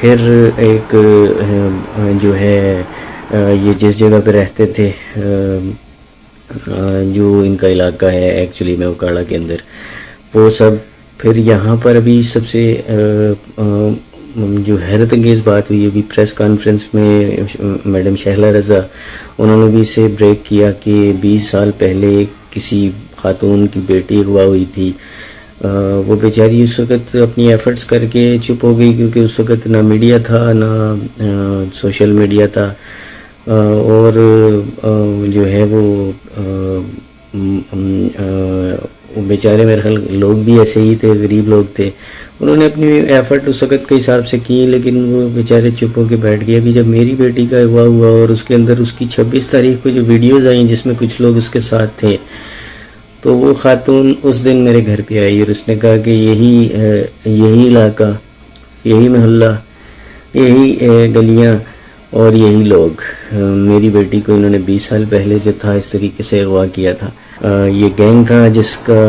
پھر ایک جو ہے یہ جس جگہ پہ رہتے تھے جو ان کا علاقہ ہے ایکچولی میں اوکاڑا کے اندر، وہ سب پھر یہاں پر ابھی سب سے جو حیرت انگیز بات ہوئی ابھی پریس کانفرنس میں میڈم شہلہ رضا، انہوں نے بھی اسے بریک کیا کہ 20 سال پہلے کسی خاتون کی بیٹی اغوا ہوئی تھی، وہ بیچاری اس وقت اپنی ایفرٹس کر کے چپ ہو گئی کیونکہ اس وقت نہ میڈیا تھا نہ سوشل میڈیا تھا، اور جو ہے وہ بیچارے میرے خیال لوگ بھی ایسے ہی تھے، غریب لوگ تھے، انہوں نے اپنی ایفرٹ اس وقت کے حساب سے کی، لیکن وہ بیچارے چپ ہو کے بیٹھ گئے۔ ابھی جب میری بیٹی کا اغوا ہوا اور اس کے اندر اس کی 26 تاریخ کو جو ویڈیوز آئیں جس میں کچھ لوگ اس کے ساتھ تھے، تو وہ خاتون اس دن میرے گھر پہ آئی اور اس نے کہا کہ یہی علاقہ، یہی محلہ، یہی گلیاں اور یہی لوگ میری بیٹی کو انہوں نے 20 سال پہلے جو تھا اس طریقے سے اغوا کیا تھا۔ یہ گینگ تھا جس کا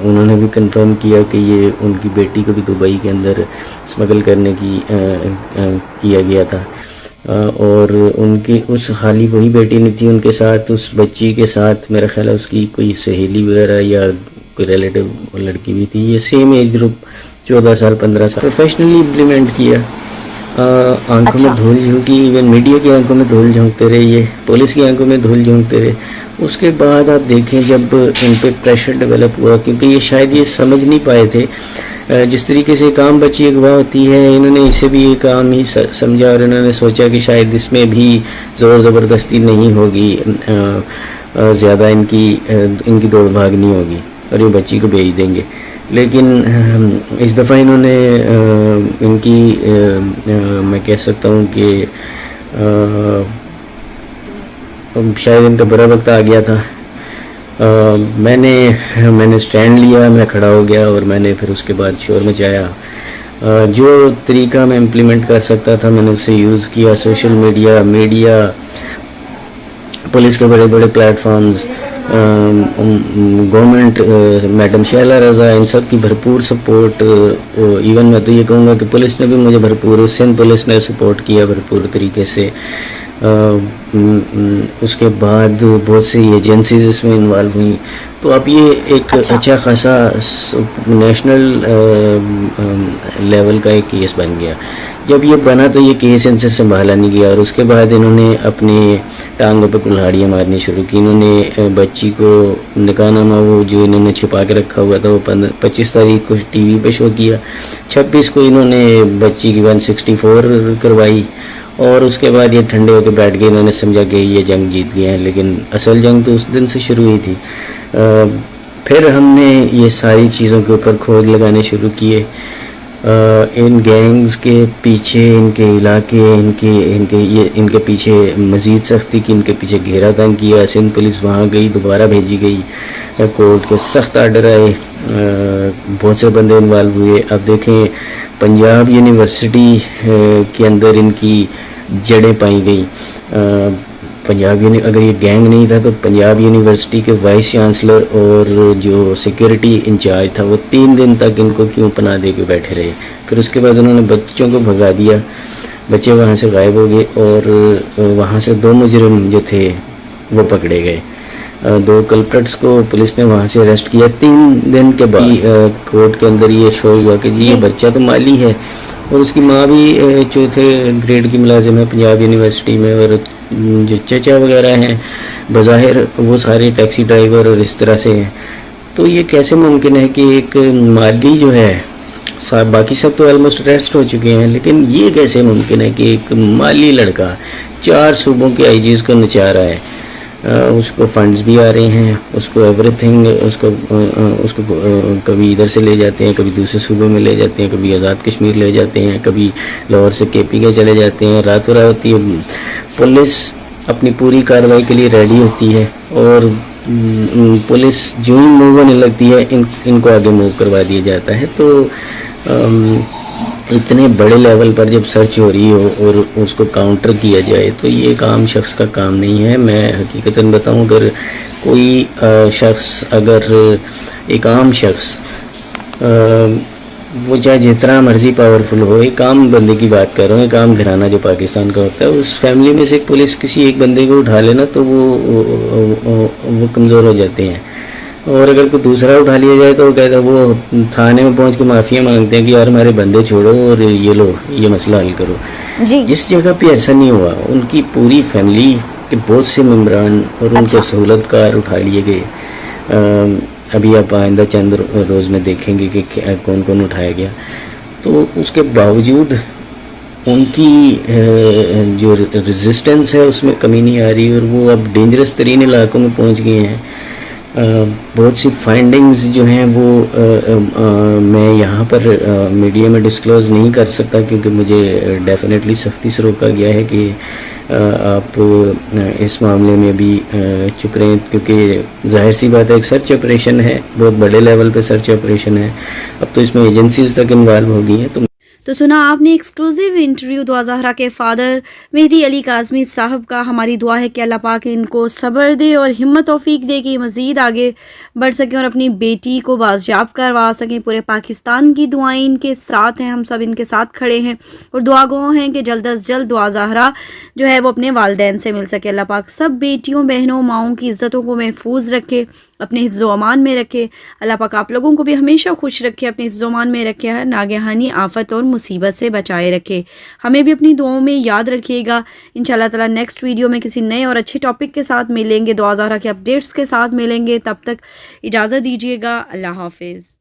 انہوں نے بھی کنفرم کیا کہ یہ ان کی بیٹی کو بھی دبئی کے اندر اسمگل کرنے کی کیا گیا تھا، اور ان کی اس خالی وہی بیٹی نہیں تھی، ان کے ساتھ اس بچی کے ساتھ میرا خیال ہے اس کی کوئی سہیلی وغیرہ یا کوئی ریلیٹیو لڑکی بھی تھی، یہ سیم ایج گروپ 14 سال 15 سال پروفیشنلی امپلیمنٹ کیا۔ آنکھوں میں دھول جھونکی، ایون میڈیا کی آنکھوں میں دھول جھونکتے رہے، یہ پولیس کی آنکھوں میں دھول جھونکتے رہے۔ اس کے بعد آپ دیکھیں جب ان پہ پریشر ڈیولپ ہوا، کیونکہ یہ شاید یہ سمجھ نہیں پائے تھے جس طریقے سے ایک عام بچی اغوا ہوتی ہے، انہوں نے اسے بھی ایک عام ہی سمجھا اور انہوں نے سوچا کہ شاید اس میں بھی زور زبردستی نہیں ہوگی، زیادہ ان کی دوڑ بھاگ نہیں ہوگی اور یہ بچی کو بھیج دیں گے۔ لیکن اس دفعہ انہوں نے ان کی میں کہہ سکتا ہوں کہ شاید ان کا برا وقت آ گیا تھا۔ میں نے سٹینڈ لیا، میں کھڑا ہو گیا اور میں نے پھر اس کے بعد شور مچایا۔ جو طریقہ میں امپلیمنٹ کر سکتا تھا میں نے اسے یوز کیا، سوشل میڈیا، پولیس کے بڑے بڑے plate forms, government, madam Shahla رضا، ان سب کی بھرپور سپورٹ، ایون میں تو یہ کہوں گا کہ پولیس نے بھی مجھے بھرپور، سندھ پولیس نے سپورٹ کیا بھرپور طریقے سے۔ اس کے بعد بہت سی ایجنسیز اس میں انوالو ہوئیں، تو اب یہ ایک اچھا خاصا نیشنل لیول کا ایک کیس بن گیا۔ جب یہ بنا تو یہ کیس ان سے سنبھالا نہیں گیا اور اس کے بعد انہوں نے اپنے ٹانگوں پہ کلہاڑیاں مارنی شروع کی۔ انہوں نے بچی کو نکاح نامہ وہ جو انہوں نے چھپا کے رکھا ہوا تھا وہ 25 تاریخ کو ٹی وی پہ شو کیا، 26 کو انہوں نے بچی کی 164 کروائی، اور اس کے بعد یہ ٹھنڈے ہو کے بیٹھ گئے، انہوں نے سمجھا کہ یہ جنگ جیت گئے ہیں، لیکن اصل جنگ تو اس دن سے شروع ہوئی تھی۔ پھر ہم نے یہ ساری چیزوں کے اوپر کھوج لگانے شروع کیے، ان گینگز کے پیچھے، ان کے علاقے، ان کے پیچھے مزید سختی کی، ان کے پیچھے گھیرا تنگ کیا۔ سندھ پولیس وہاں گئی، دوبارہ بھیجی گئی، کورٹ کے سخت آرڈر آئے، بہت سے بندے انوالو ہوئے۔ اب دیکھیں پنجاب یونیورسٹی کے اندر ان کی جڑیں پائی گئیں۔ اگر یہ گینگ نہیں تھا تو پنجاب یونیورسٹی کے وائس چانسلر اور جو سیکیورٹی انچارج تھا وہ 3 دن تک ان کو کیوں پناہ دے کے بیٹھے رہے۔ پھر اس کے بعد انہوں نے بچوں کو بھگا دیا، بچے وہاں سے غائب ہو گئے اور وہاں سے 2 مجرم جو تھے وہ پکڑے گئے۔ 2 کلپریٹس کو پولیس نے وہاں سے اریسٹ کیا۔ 3 دن کے بعد کورٹ کے اندر یہ شو ہوا کہ جی یہ بچہ تو مالی ہے اور اس کی ماں بھی 4تھے گریڈ کی ملازم ہے پنجاب یونیورسٹی میں، اور جو چچا وغیرہ ہیں بظاہر وہ سارے ٹیکسی ڈرائیور اور اس طرح سے ہیں۔ تو یہ کیسے ممکن ہے کہ ایک مالی جو ہے، باقی سب تو آلموسٹ اریسٹ ہو چکے ہیں، لیکن یہ کیسے ممکن ہے کہ ایک مالی لڑکا 4 صوبوں کے آئی جیز کو نچا رہا ہے، اس کو فنڈز بھی آ رہے ہیں، اس کو ایوری تھنگ، اس کو کبھی ادھر سے لے جاتے ہیں، کبھی دوسرے صوبے میں لے جاتے ہیں، کبھی آزاد کشمیر لے جاتے ہیں، کبھی لاہور سے KP کے چلے جاتے ہیں۔ راتوں رات پولیس اپنی پوری کارروائی کے لیے ریڈی ہوتی ہے اور پولیس جو ہی موو ہونے لگتی ہے ان کو آگے موو کروا دیا جاتا ہے۔ تو اتنے بڑے لیول پر جب سرچ ہو رہی ہو اور اس کو کاؤنٹر کیا جائے تو یہ ایک عام شخص کا کام نہیں ہے۔ میں حقیقتاً بتاؤں، اگر کوئی شخص، اگر ایک عام شخص وہ چاہے جتنا مرضی پاورفل ہو، ایک عام بندے کی بات کر رہا ہوں، ایک عام گھرانہ جو پاکستان کا ہوتا ہے، اس فیملی میں سے پولیس کسی ایک بندے کو اٹھا لینا تو وہ کمزور ہو جاتے ہیں، اور اگر کوئی دوسرا اٹھا لیا جائے تو وہ کہتا ہے، وہ تھانے میں پہنچ کے معافیاں مانگتے ہیں کہ یار ہمارے بندے چھوڑو اور یہ لو، یہ مسئلہ حل کرو. جی اس جگہ پہ ایسا نہیں ہوا. ان کی پوری فیملی کے بہت سے ممبران اور ان کو سہولت کار اٹھا لیے گئے. ابھی آپ آئندہ چند روز میں دیکھیں گے کہ کون کون اٹھایا گیا. تو اس کے باوجود ان کی جو ریزسٹنس ہے اس میں کمی نہیں آ رہی، اور وہ اب ڈینجرس ترین علاقوں میں پہنچ گئے ہیں. بہت سی فائنڈنگز جو ہیں وہ میں یہاں پر میڈیا میں ڈسکلوز نہیں کر سکتا، کیونکہ مجھے ڈیفینیٹلی سختی سے روکا گیا ہے کہ آپ اس معاملے میں بھی چپ رہیں، کیونکہ ظاہر سی بات ہے ایک سرچ آپریشن ہے، بہت بڑے لیول پہ سرچ آپریشن ہے. اب تو اس میں ایجنسیز تک انوالو ہو گئی ہیں. تو سنا آپ نے ایکسکلوزیو انٹرویو دعا زہرا کے فادر مہدی علی کاظمی صاحب کا. ہماری دعا ہے کہ اللہ پاک ان کو صبر دے اور ہمت توفیق دے کہ مزید آگے بڑھ سکیں اور اپنی بیٹی کو بازیاب کروا سکیں. پورے پاکستان کی دعائیں ان کے ساتھ ہیں، ہم سب ان کے ساتھ کھڑے ہیں اور دعا گو ہیں کہ جلد از جلد دعا زہرا جو ہے وہ اپنے والدین سے مل سکے. اللہ پاک سب بیٹیوں بہنوں ماؤں کی عزتوں کو محفوظ رکھے، اپنے حفظ و امان میں رکھے. اللہ پاک آپ لوگوں کو بھی ہمیشہ خوش رکھے، اپنے حفظ و امان میں رکھے، ہر ناگہانی آفت اور مصیبت سے بچائے رکھے. ہمیں بھی اپنی دعاؤں میں یاد رکھیے گا. انشاءاللہ تعالی نیکسٹ ویڈیو میں کسی نئے اور اچھے ٹاپک کے ساتھ ملیں گے، دعا زہرا کے اپڈیٹس کے ساتھ ملیں گے. تب تک اجازت دیجیے گا. اللہ حافظ.